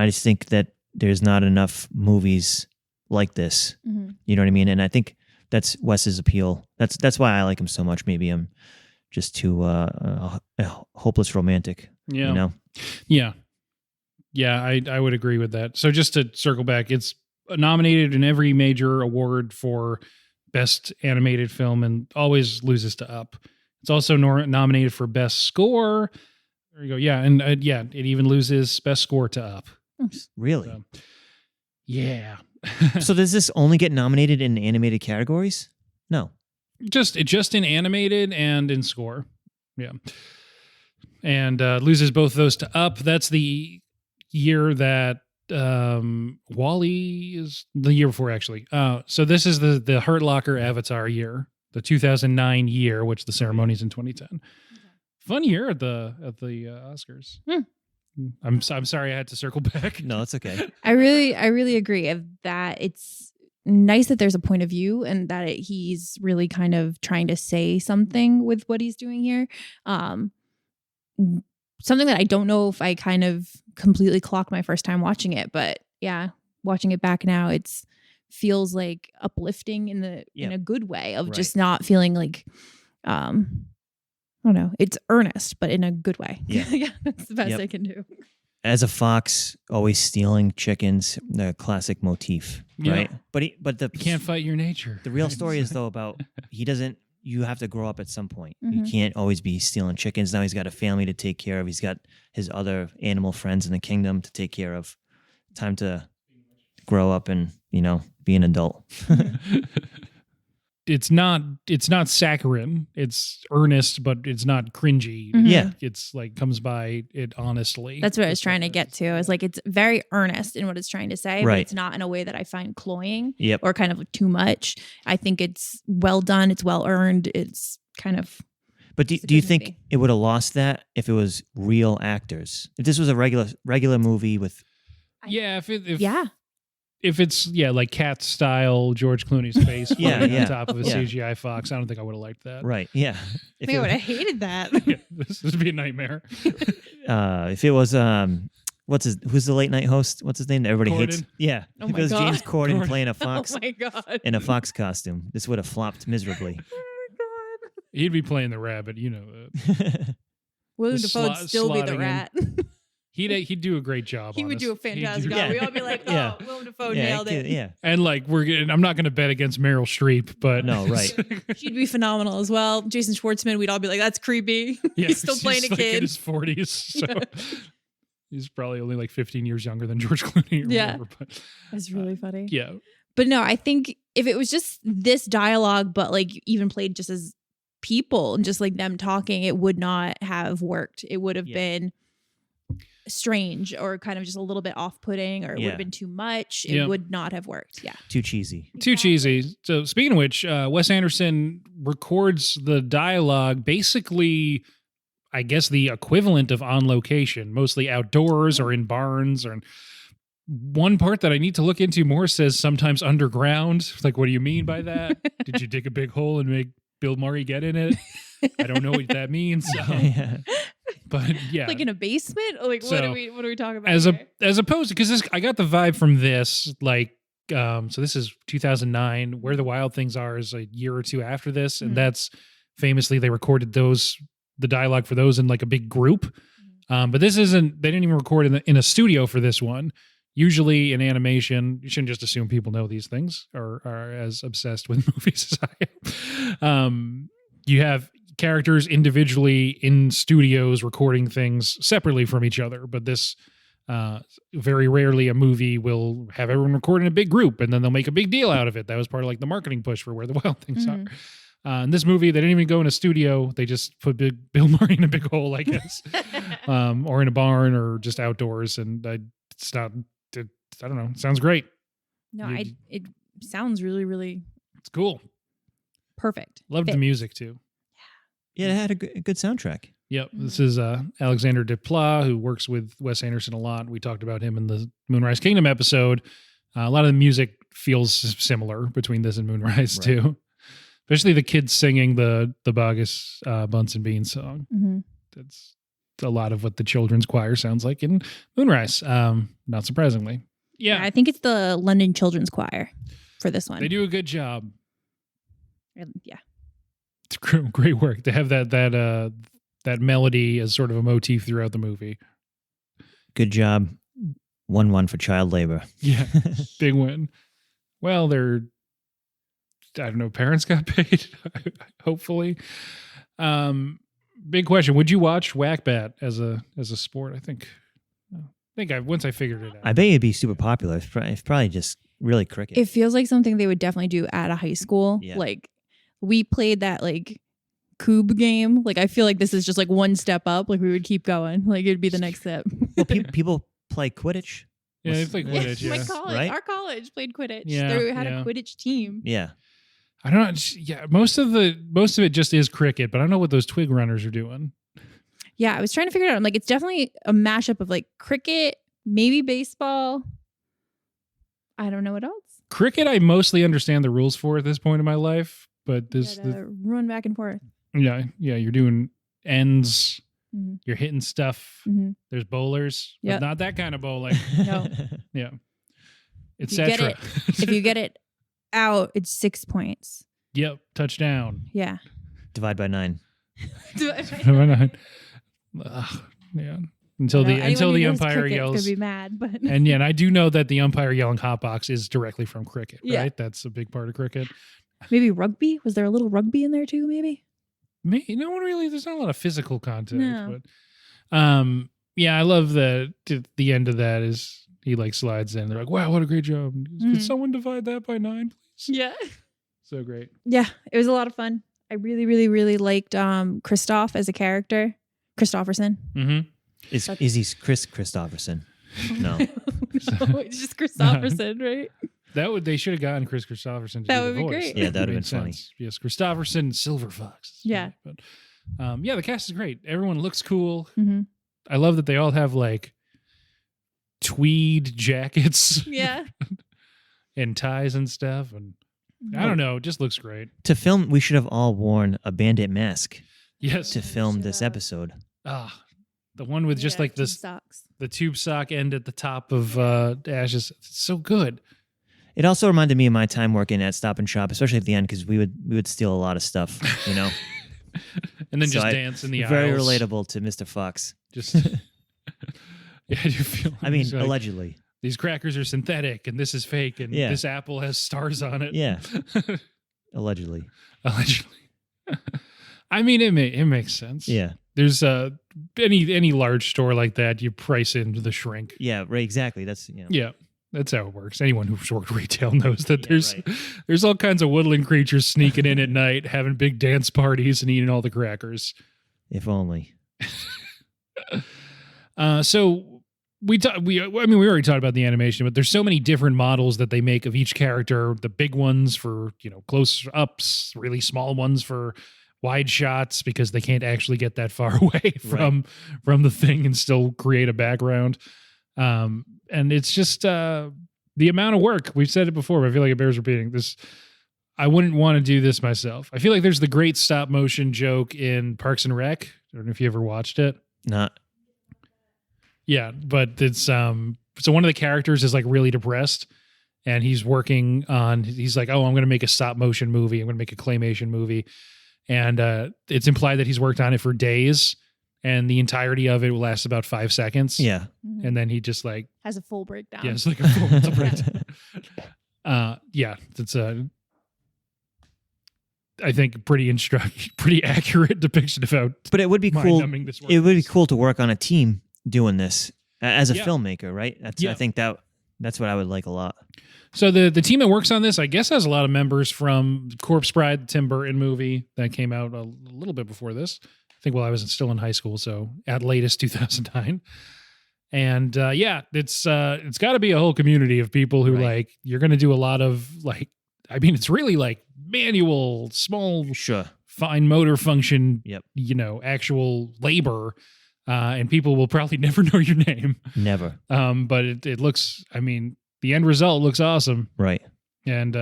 just think that there's not enough movies like this. Mm-hmm. You know what I mean? And I think that's Wes's appeal. That's why I like him so much. Maybe I'm just too a hopeless romantic. Yeah. You know? Yeah. Yeah, I would agree with that. So just to circle back, it's nominated in every major award for Best Animated Film and always loses to Up. It's also nominated for Best Score. There you go. Yeah, and it even loses Best Score to Up. Really? So, yeah. So does this only get nominated in animated categories? No. Just in animated and in score. Yeah. And loses both those to Up. That's the year that WALL-E is the year before, actually. So this is the Hurt Locker Avatar year, the 2009 year, which the ceremony is in 2010. Okay. Fun year at the Oscars. I'm sorry I had to circle back. No, it's okay. I really agree of that. It's nice that there's a point of view and that he's really kind of trying to say something with what he's doing here. something that I don't know if I kind of completely clocked my first time watching it, but yeah, watching it back now, it's feels like uplifting in a good way of just not feeling like, I don't know, it's earnest, but in a good way. Yeah, That's the best I can do. As a fox, always stealing chickens, the classic motif, right? But you can't fight your nature. The real story is though about he doesn't. You have to grow up at some point. Mm-hmm. You can't always be stealing chickens. Now he's got a family to take care of. He's got his other animal friends in the kingdom to take care of. Time to grow up and, be an adult. It's not saccharine. It's earnest, but it's not cringy. Mm-hmm. Yeah. It's like comes by it honestly. That's what I was trying to get to. I was like, it's very earnest in what it's trying to say, but it's not in a way that I find cloying or kind of too much. I think it's well done. It's well earned. It's kind of. But do you think it would have lost that if it was real actors? If this was a regular movie with. If it's like Cat style George Clooney's face on top of a CGI fox, I don't think I would have liked that. Right. Yeah. I would have hated that. This would be a nightmare. If it was who's the late night host? What's his name? That everybody hates. Yeah. Oh if it was James Corden playing a fox. Oh my God. In a fox costume, this would have flopped miserably. Oh my God. He'd be playing the rabbit, Willem Dafoe would still be the rat. He'd do a great job. He would do a fantastic job. We'd all be like, "Oh, Willem Dafoe nailed it." Yeah, and I'm not going to bet against Meryl Streep, but no, right? She'd be phenomenal as well. Jason Schwartzman, we'd all be like, "That's creepy." He's still playing a kid in his 40s, so he's probably only like 15 years younger than George Clooney. Or whatever, but, that's really funny. Yeah, but no, I think if it was just this dialogue, but like even played just as people and just like them talking, it would not have worked. It would have been strange or kind of just a little bit off-putting, or it would have been too much. It would not have worked. Too cheesy. So speaking of which, Wes Anderson records the dialogue basically, I guess, the equivalent of on location, mostly outdoors or in barns. Or one part that I need to look into more says sometimes underground. Like, what do you mean by that? Did you dig a big hole and make Bill Murray get in it? I don't know what that means. But yeah, like in a basement. Like, what are we talking about? As opposed to, because I got the vibe from this, like, so this is 2009. Where the Wild Things Are is a year or two after this, and that's famously they recorded the dialogue for those in like a big group. But this isn't. They didn't even record in a studio for this one. Usually in animation, you shouldn't just assume people know these things or are as obsessed with movies as I am. You have characters individually in studios recording things separately from each other, but this very rarely a movie will have everyone record in a big group and then they'll make a big deal out of it. That was part of like the marketing push for Where the Wild Things Are. In this movie, they didn't even go in a studio. They just put Bill Murray in a big hole, I guess, or in a barn or just outdoors. And it's not, I don't know. It sounds great. No, it sounds really, really. It's cool. Perfect. Loved the music too. Yeah, it had a good soundtrack. Yep. This is Alexander Desplat, who works with Wes Anderson a lot. We talked about him in the Moonrise Kingdom episode. A lot of the music feels similar between this and Moonrise too. Especially the kids singing the Bogus Bunsen and Beans song. That's a lot of what the children's choir sounds like in Moonrise, not surprisingly. Yeah, I think it's the London Children's Choir for this one. They do a good job. Yeah. It's great work to have that melody as sort of a motif throughout the movie. Good job. 1-1 for child labor. Yeah, big win. Well, I don't know, parents got paid, hopefully. Big question. Would you watch Whack-Bat as a sport? Once I figured it out. I bet it'd be super popular. It's probably just really cricket. It feels like something they would definitely do at a high school. Yeah. Like, we played that like Coob game. Like, I feel like this is just like one step up. Like, we would keep going. Like, it'd be the next step. Well, people play Quidditch. Yeah, they play Quidditch. My college, right? Our college played Quidditch. Yeah, They had a Quidditch team. Yeah. I don't know. Yeah, most of it just is cricket, but I don't know what those twig runners are doing. Yeah, I was trying to figure it out. I'm like, it's definitely a mashup of like cricket, maybe baseball. I don't know what else. Cricket, I mostly understand the rules for at this point in my life, but Run back and forth. yeah, you're doing ends You're hitting stuff. There's bowlers, Yep. but not that kind of bowling. No. Yeah. If you get Etc. If you get it out, it's 6 points. Yep. Touchdown. Yeah. Divide by 9. Ugh, yeah. Until the umpire yells. Could be mad, but And I do know that the umpire yelling hot box is directly from cricket, right? Yeah. That's a big part of cricket. maybe rugby. Was there a little rugby in there too? Maybe. No one really. There's not a lot of physical contact, No. but yeah, I love that. The end of that is he like slides in. They're like, "Wow, what a great job! Could someone divide that by 9, please?" Yeah. So great. Yeah, it was a lot of fun. I really, really, really liked Christoph as a character. Christopherson. Mm-hmm. Is he Chris Christopherson? No. No, it's just Christopherson, right? They should have gotten Chris Christopherson to That do would the be voice. great. Yeah, that would have made been funny. sense. Yes, Christopherson, Silver Fox. Yeah. But yeah, the cast is great. Everyone looks cool. Mm-hmm. I love that they all have like tweed jackets Yeah. and ties and stuff. And I don't know, it just looks great. To film, we should have all worn a bandit mask Yes. to film this should have. episode. The one with just like this, Socks. the tube sock end at the top of Ash's. It's so good. It also reminded me of my time working at Stop and Shop, especially at the end, because we would steal a lot of stuff, you know. And then So just I- dance in the Very aisles. relatable to Mr. Fox. Just yeah, I do feel. I mean, he's like, allegedly. these crackers are synthetic, and this is fake, and Yeah. this apple has stars on it. Yeah. Allegedly. Allegedly. I mean, it makes sense. Yeah. There's any large store like that, you price into the shrink. Yeah. Right. Exactly. That's Yeah, that's how it works. Anyone who's worked retail knows that Yeah, there's all kinds of woodland creatures sneaking in at night, having big dance parties and eating all the crackers. If only. So we already talked about the animation, but there's so many different models that they make of each character. The big ones for close ups, really small ones for wide shots because they can't actually get that far away from the thing and still create a background. And it's just the amount of work. We've said it before, but I feel like it bears repeating. This, I wouldn't want to do this myself. I feel like there's the great stop motion joke in Parks and Rec. I don't know if you ever watched it. Not. Yeah, but it's so one of the characters is like really depressed, and he's like, oh, I'm going to make a stop motion movie. I'm going to make a claymation movie. And it's implied that he's worked on it for days, and the entirety of it will last about 5 seconds. Yeah. And then he just like, Has a full breakdown. yeah, it's like a full mental breakdown. Yeah, it's I think pretty accurate depiction of how But it would be cool. mind-numbing this work It would be is. cool to work on a team doing this as a Yeah. filmmaker, right? Yeah. I think that's what I would like a lot. So the team that works on this, I guess, has a lot of members from Corpse Bride, the Tim Burton movie that came out a little bit before this. I think while I was still in high school, so at latest 2009. And yeah, it's got to be a whole community of people who like you're going to do a lot of like. I mean, it's really like manual, small, Sure. fine motor function. Yep. Actual labor, and people will probably never know your name. Never. But it looks. I mean, the end result looks awesome. Right. And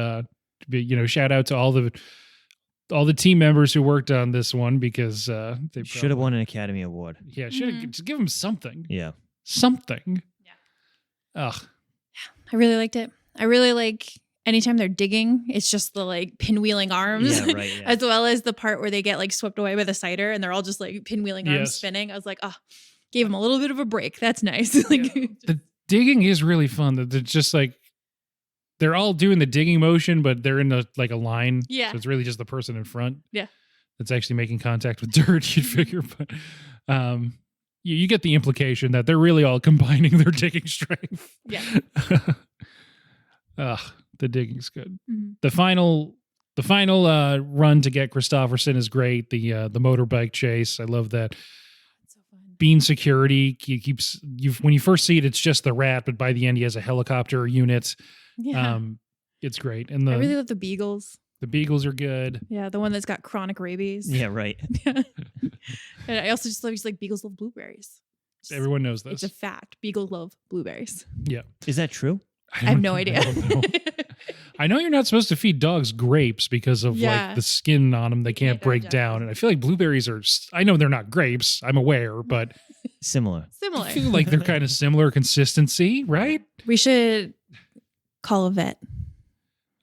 shout out to all the team members who worked on this one because they Should have won an Academy Award. Yeah, should have just give them something. Yeah. Something. Yeah. Ugh. I really liked it. I really like anytime they're digging, it's just the like pinwheeling arms. Yeah, right. Yeah. As well as the part where they get like swept away by the cider and they're all just like pinwheeling arms Yes. spinning. I was like, gave them a little bit of a break. That's nice. Like, The digging is really fun. That they're just like they're all doing the digging motion, but they're in a line. Yeah. So it's really just the person in front. Yeah. That's actually making contact with dirt, you'd figure. But you get the implication that they're really all combining their digging strength. Yeah. The digging's good. Mhm. The final run to get Christopherson is great. The motorbike chase, I love that. So fun. Being security keeps you when you first see it, it's just the rat, but by the end he has a helicopter unit. Yeah. It's great, and I really love the beagles. the beagles are good. Yeah, the one that's got chronic rabies. Yeah, right. And I also just love beagles love blueberries. Everyone knows this. It's a fact. Beagles love blueberries. Yeah, Is that true? I have no idea. I don't know. I know you're not supposed to feed dogs grapes because of like the skin on them. They can't break down. And I feel like blueberries are, I know they're not grapes. I'm aware, but similar. I feel like they're kind of similar consistency, right? We should call a vet.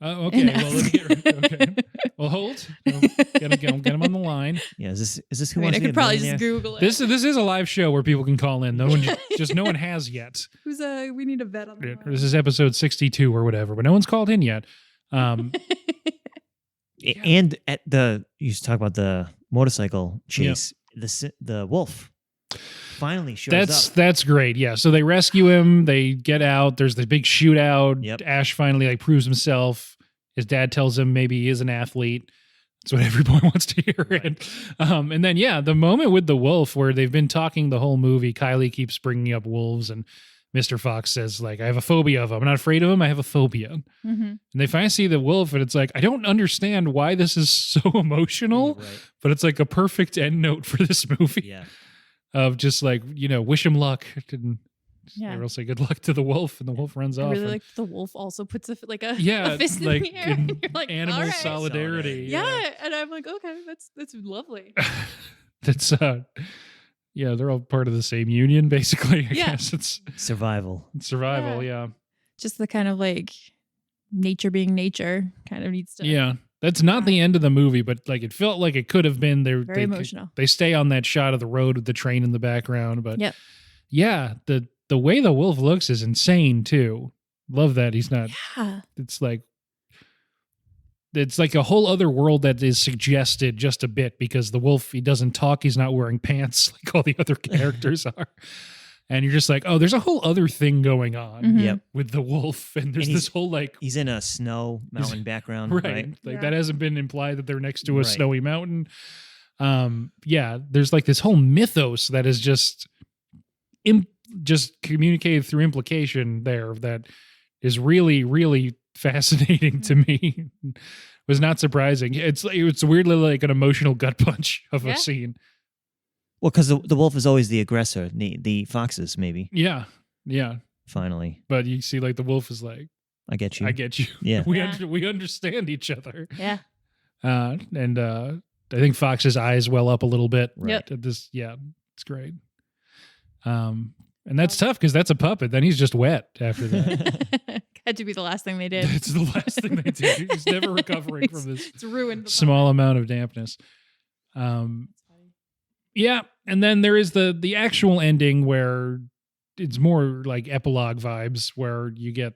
Oh, okay. Well, let's okay. Well, hold. Get him on the line. Yeah, is this who I wants to be could a probably millionaire? just Google it. This is a live show where people can call in. No one no one has yet. We need a vet on the line. This is episode 62 or whatever, but no one's called in yet. And at you talk about the motorcycle chase, the wolf finally shows up. That's great. Yeah. So they rescue him. They get out. There's the big shootout. Yep. Ash finally like proves himself. His dad tells him maybe he is an athlete. That's what every boy wants to hear. Right. And then, the moment with the wolf where they've been talking the whole movie, Kylie keeps bringing up wolves and Mr. Fox says, like, I have a phobia of them. I'm not afraid of them. I have a phobia. Mm-hmm. And they finally see the wolf and it's like, I don't understand why this is so emotional, but it's like a perfect end note for this movie. Yeah. Of just like, wish him luck. And Yeah. say good luck to the wolf, and the wolf runs off. I really and, like the wolf also puts a yeah, fist in like the air. And you're like, animal all right. solidarity. Yeah. And I'm like, okay, that's lovely. That's they're all part of the same union, basically. I guess it's survival. Survival, yeah. Just the kind of like nature being nature kind of needs to. Yeah. That's not the end of the movie, but like it felt like it could have been. Very emotional. They stay on that shot of the road with the train in the background, but yeah, the way the wolf looks is insane too. Love that he's not. Yeah. It's like a whole other world that is suggested just a bit because the wolf, he doesn't talk, he's not wearing pants like all the other characters are. And you're just like, oh, there's a whole other thing going on with the wolf. And there's this whole like... He's in a snow mountain background, right? Like that hasn't been implied that they're next to a snowy mountain. There's like this whole mythos that is just communicated through implication there that is really, really fascinating to me. Was not surprising. It's weirdly like an emotional gut punch of a scene. Well, because the wolf is always the aggressor. The foxes, maybe. Yeah. Finally. But you see, like, the wolf is like, I get you. I get you. Yeah. We understand each other. Yeah. And I think Fox's eyes well up a little bit. Right. Yep. It's great. And that's tough because that's a puppet. Then he's just wet after that. Had to be the last thing they did. It's the last thing they did. He's never recovering from this. It's ruined. Small amount of dampness. Yeah, and then there is the actual ending where it's more like epilogue vibes, where you get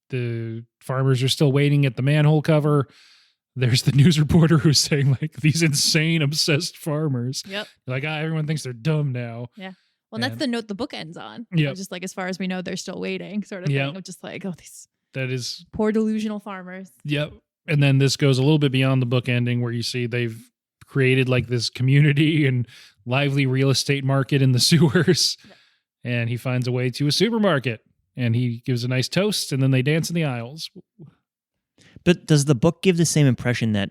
the farmers are still waiting at the manhole cover. There's the news reporter who's saying like these insane obsessed farmers. Yep. Like everyone thinks they're dumb now. Yeah. Well, that's the note the book ends on. Yeah. Just like as far as we know, they're still waiting, sort of thing. Of just like, oh, these poor delusional farmers. Yep. And then this goes a little bit beyond the book ending, where you see they've created like this community and lively real estate market in the sewers. Yep. And he finds a way to a supermarket and he gives a nice toast and then they dance in the aisles. But does the book give the same impression that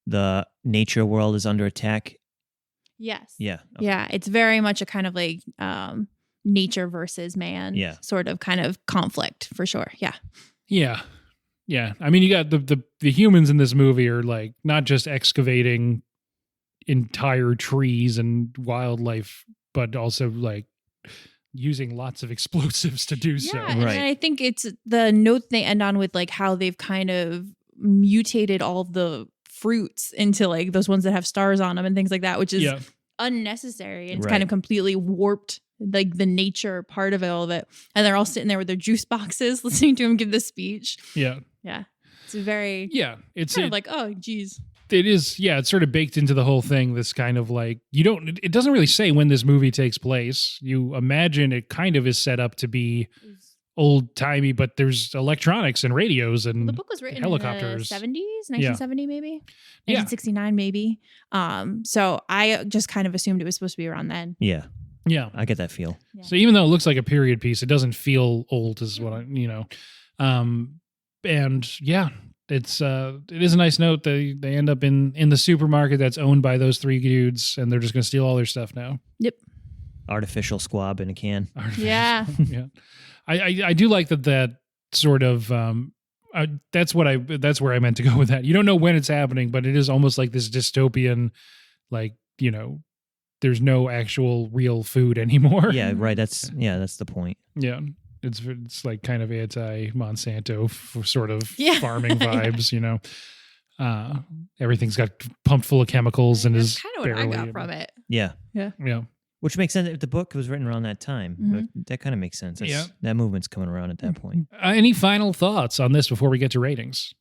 the nature world is under attack? Yes. Yeah. Okay. Yeah. It's very much a kind of like nature versus man sort of kind of conflict for sure. Yeah. Yeah. Yeah. I mean, you got the humans in this movie are like not just excavating entire trees and wildlife, but also like using lots of explosives to do so. And I think it's the note they end on with like how they've kind of mutated all of the fruits into like those ones that have stars on them and things like that, which is unnecessary. And it's kind of completely warped like the nature part of it, all of it. And they're all sitting there with their juice boxes listening to him give this speech. Yeah. Yeah. It's very, it's kind of like, oh, geez. It is, it's sort of baked into the whole thing, this kind of like, it doesn't really say when this movie takes place. You imagine it kind of is set up to be old-timey, but there's electronics and radios and the book was written helicopters. In the 70s, 1970 maybe? 1969 maybe. So I just kind of assumed it was supposed to be around then. Yeah. Yeah. I get that feel. Yeah. So even though it looks like a period piece, it doesn't feel old is what and yeah. It is a nice note. They end up in the supermarket that's owned by those three dudes, and they're just going to steal all their stuff now. Yep. Artificial squab in a can. Yeah. Yeah. I do like that sort of That's where I meant to go with that. You don't know when it's happening, but it is almost like this dystopian, like, there's no actual real food anymore. Yeah, right. That's the point. Yeah. It's like kind of anti-Monsanto sort of Yeah. farming vibes, everything's got pumped full of chemicals and That's is kind of what I barely got able- from it. Yeah. Yeah. Which makes sense if the book was written around that time. Mhm. That kind of makes sense. Yeah. That movement's coming around at that point. Any final thoughts on this before we get to ratings?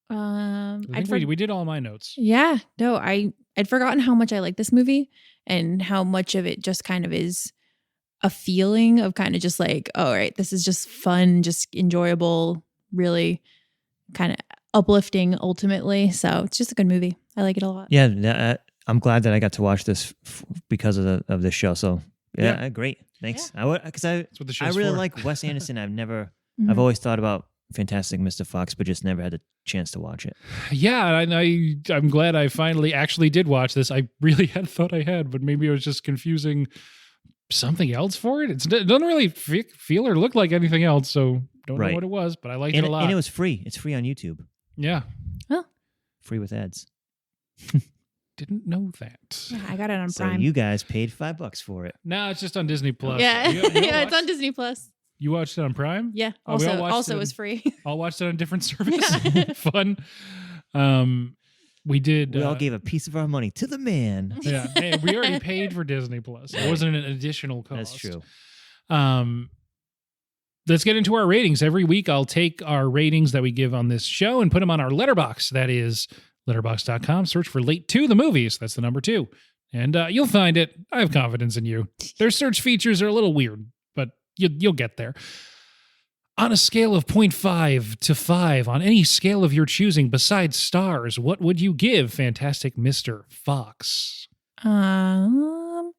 I I'd think we did all my notes. Yeah, no, I'd forgotten how much I like this movie and how much of it just kind of is a feeling of kind of just like, oh, right, this is just fun, just enjoyable, really kind of uplifting ultimately. So it's just a good movie. I like it a lot. Yeah, I'm glad that I got to watch this because of this show. So Yeah. great. Thanks. Yeah. Because I That's what the I show's really for. like Wes Anderson. I've Mhm. always thought about Fantastic Mr. Fox, but just never had the chance to watch it. Yeah, and I'm glad I finally actually did watch this. I really had thought I had, but maybe I was just confusing something else for it. It doesn't really feel or look like anything else, so don't know Right. what it was, but I liked And, it a lot. and it was free. It's free on YouTube. Yeah, Free with ads. didn't know that. Yeah, I got it on So Prime. you guys paid $5 for it. No, it's just on Disney Plus. yeah, You yeah, it's watched- on Disney Plus. You watched it on Prime? Yeah, Oh, we all also watched it was on- free. I'll watch it on a different service. Yeah. Fun. We did. We all gave a piece of our money to the man. Yeah, hey, we already paid for Disney Plus. It wasn't an additional cost. That's true. Let's get into our ratings. Every week, I'll take our ratings that we give on this show and put them on our letterbox. That is letterbox.com. Search for Late to the Movies. That's the number 2. And you'll find it. I have confidence in you. Their search features are a little weird, but you'll get there. On a scale of 0.5 to 5, on any scale of your choosing besides stars, what would you give Fantastic Mr. Fox? I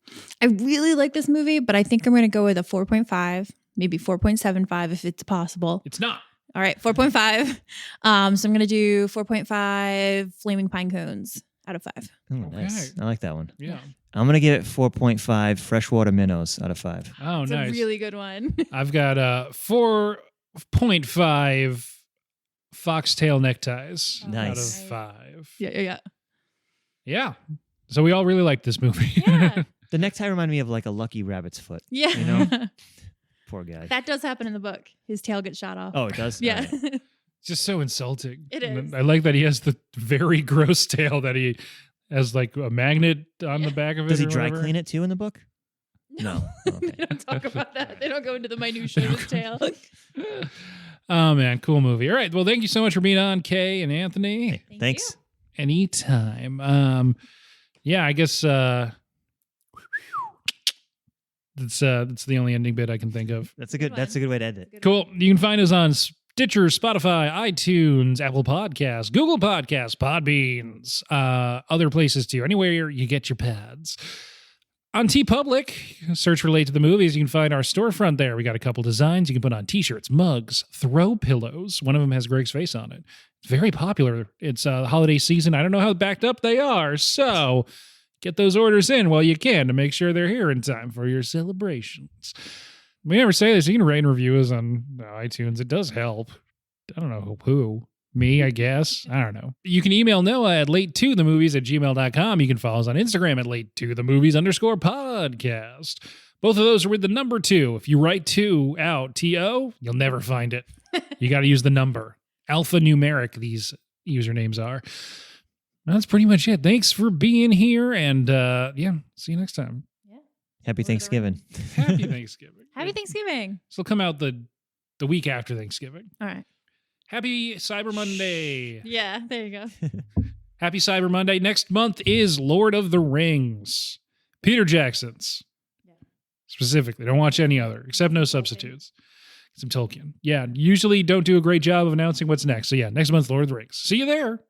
really like this movie, but I think I'm going to go with a 4.5, maybe 4.75 if it's possible. It's not. All right, 4.5. So I'm going to do 4.5 Flaming Pine Cones out of 5. Oh, nice. I like that one. Yeah. I'm going to give it 4.5 freshwater minnows out of 5. Oh, It's nice. a really good one. I've got 4.5 foxtail neckties Nice. out of 5. yeah. Yeah. So we all really liked this movie. Yeah. The necktie reminded me of like a lucky rabbit's foot. Yeah. You know? Poor guy. That does happen in the book. His tail gets shot off. Oh, it does? yeah. All right. Just so insulting. It And is. I like that he has the very gross tail that he has like a magnet on the back of it. Does he or dry whatever. clean it too in the book? No. Okay. They don't talk about that. They don't go into the minutiae of his tail. Oh, man. Cool movie. All right. Well, thank you so much for being on, Kay and Anthony. Thank Thanks. Anytime. Yeah, I guess that's the only ending bit I can think of. That's a good way to end it. Cool. You can find us on Stitcher, Spotify, iTunes, Apple Podcasts, Google Podcasts, Podbeans, other places too. Anywhere you get your pads. On TeePublic, search for Late to the Movies. You can find our storefront there. We got a couple designs you can put on t-shirts, mugs, throw pillows. One of them has Greg's face on it. It's very popular. It's holiday season. I don't know how backed up they are, so get those orders in while you can to make sure they're here in time for your celebrations. We never say this. You can rate and review us on iTunes. It does help. I don't know who. Me, I guess. I don't know. You can email Noah at latetothemovies@gmail.com. You can follow us on Instagram at latetothemovies_podcast. Both of those are with the number 2. If you write 2 out, T-O, you'll never find it. You got to use the number. Alphanumeric, these usernames are. That's pretty much it. Thanks for being here. And see you next time. Happy Thanksgiving. Happy Thanksgiving. Happy Thanksgiving. This will come out the week after Thanksgiving. All right. Happy Cyber Monday. Yeah, there you go. Happy Cyber Monday. Next month is Lord of the Rings. Peter Jackson's. Specifically. Don't watch any other, except no substitutes. Some Tolkien. Yeah, usually don't do a great job of announcing what's next. So yeah, next month, Lord of the Rings. See you there.